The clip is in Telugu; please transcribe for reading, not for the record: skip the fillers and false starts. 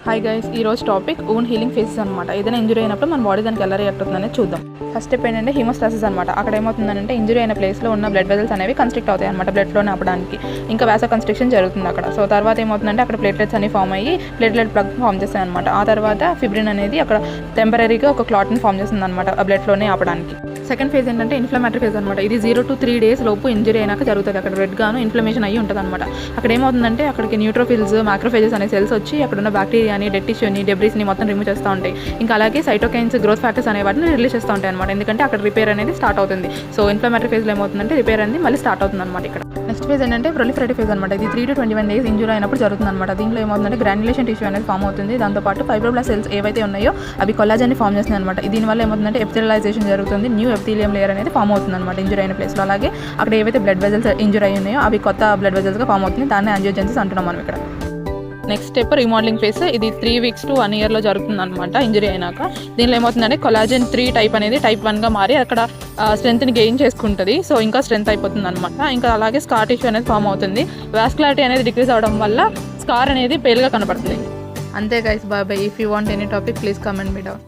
హాయ్ గైస్, ఈ రోజు టాపిక్ ఓన్ హీలింగ్ ఫేసెస్ అనమాట. ఏదైనా ఇంజరీ అయినప్పుడు మన బాడీ దానికి ఎలా రియాక్ట్ అవుతుందనేది చూద్దాం. ఫస్ట్ స్టెప్ ఏంటంటే హీమోస్టాసిస్ అనమాట. అక్కడ ఏమవుతుందంటే ఇంజరీ అయిన ప్లేస్లో ఉన్న బ్లడ్ వెజల్స్ అనేవి కన్స్ట్రిక్ట్ అవుతాయి అనమాట, బ్లడ్లోనే ఆపడానికి. ఇంకా వాసో కన్స్ట్రిక్షన్ జరుగుతుంది అక్కడ. సో తర్వాత ఏమవుతుందంటే అక్కడ ప్లేట్లెట్స్ అనేవి ఫామ్ అయ్యి ప్లేట్లెట్ ప్లగ్ ఫామ్ చేస్తాయి అనమాట. ఆ తర్వాత ఫిబ్రిన్ అనేది అక్కడ టెంపరీగా ఒక క్లాట్ని ఫామ్ చేస్తుంది అనమాట ఆ బ్లడ్లోనే ఆపడానికి. సెకండ్ ఫేజ్ ఏంటంటే ఇన్ఫ్లమేటరీ ఫేజ్ అనమాట. ఇది 0 to 3 days లోపు ఇంజరీ అయినాక జరుగుతుంది. అక్కడ రెడ్ గాను ఇన్ఫ్లమేషన్ అయ్యి ఉంటుంది అనమాట. అక్కడ ఏమవుతుందంటే అక్కడికి న్యూట్రోఫిల్స్, మ్యాక్రోఫేజెస్ అనే సెల్స్ వచ్చి అక్కడ ఉన్న బ్యాక్టీరియాని, డెడ్ టిష్యూని, డెబ్రీస్ని మొత్తం రిమూవ్ చేస్తూ ఉంటాయి. ఇంకా అలాగే సైటోకైన్స్, గ్రోత్ ఫ్యాక్టర్స్ అనే వాటిని రిలీజ్ చేస్తూ ఉంటాయి అనమాట. ఎందుకంటే అక్కడ రిపేర్ అనేది స్టార్ట్ అవుతుంది. సో ఇన్ఫ్లమేటరీ ఫేజ్లో ఏమవుతుందంటే రిపేర్ అనేది మళ్ళీ స్టార్ట్ అవుతుంది అనమాట. ఇక్కడ నెక్స్ట్ ఫేజ్ ఏంటంటే ప్రొలిఫరేటివ్ ఫేజ్ అనమాట. ఇది 3 to 21 days ఇంజరీ అయినప్పుడు జరుగుతుంది అనమాట. దీంట్లో ఏమవుతుందంటే గ్రాన్యులేషన్ టిష్యూ అనేది ఫామ్ అవుతుంది. దాంతోపాటు ఫైబ్రోబ్లాస్ట్ సెల్స్ ఏవైతే ఉన్నాయో అవి కొల్లాజన్ని ఫామ్ చేస్తున్నాయి అనమాట. దీనివల్ల ఏమవుతుందంటే ఎపిథెలియలైజేషన్ జరుగుతుంది. న్యూ ఎపిథీలియం లేయర్ అనేది ఫామ్ అవుతుంది అనమాట ఇంజరీ అయిన ప్లేస్లో. అలాగే అక్కడ ఏవైతే బ్లడ్ వెజల్స్ ఇంజరీ అయి ఉన్నాయో అవి కొత్త బ్లడ్ వెజల్స్గా ఫామ్ అవుతుంది. దాన్ని యాంజియోజెన్సిస్ అంటున్నాం మనం ఇక్కడ. Next step remodelling face. ఇది 3 weeks to 1 year జరుగుతుంది అనమాట ఇంజరీ అయినాక. దీనిలో ఏమవుతుందంటే కొలాజన్ 3 టైప్ అనేది type 1గా మారి అక్కడ స్ట్రెంత్ని గెయిన్ చేసుకుంటుంది. సో ఇంకా స్ట్రెంత్ అయిపోతుంది అనమాట. ఇంకా అలాగే స్కార్ టిష్యూ అనేది ఫామ్ అవుతుంది. వాస్కులారిటీ అనేది డిక్రీజ్ అవడం వల్ల స్కార్ అనేది పేల్గా కనపడుతుంది. అంతే guys, bye. If you want any topic please comment me down.